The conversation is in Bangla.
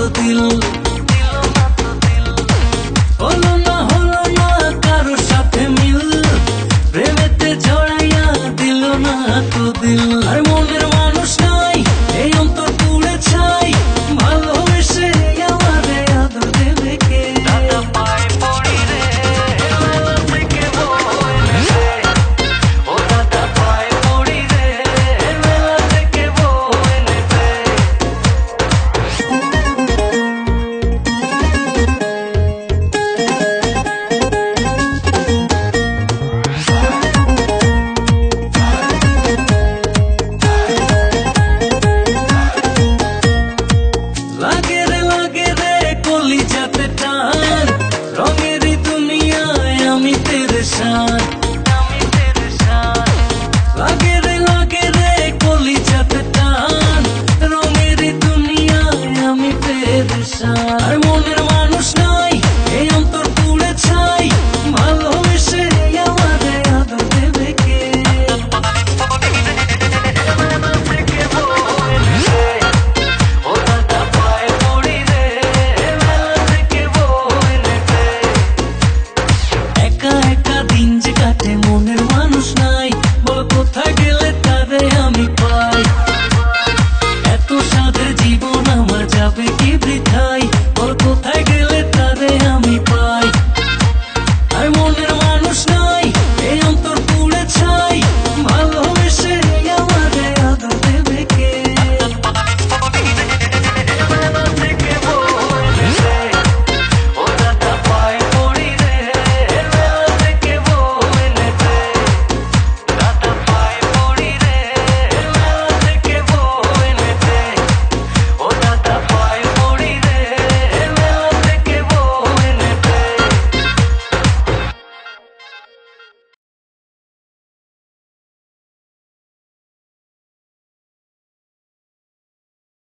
তো দিল, হলো না কারো সাথে মিল, প্রেমেতে জড়াইয়া দিল না তো দিল। আর মনের মানুষ নাই এই অন্তর পুড়ে ছাই, ভালোবেসে আমারে আদর দেবে কে? দাদা পায়ে পড়ি রে মেলা থেকে বউ এনে দে, ও দাদা পায়ে পড়ি রে মেলা থেকে বউ এনে দে। লাগে রে কলিজাতে টান, রঙেরই দুনিয়ায় আমি পেরেশান। লাগে রে কলিজাতে টান, রঙেরই দুনিয়ায় আমি পেরেশান। আর মনের মানুষ না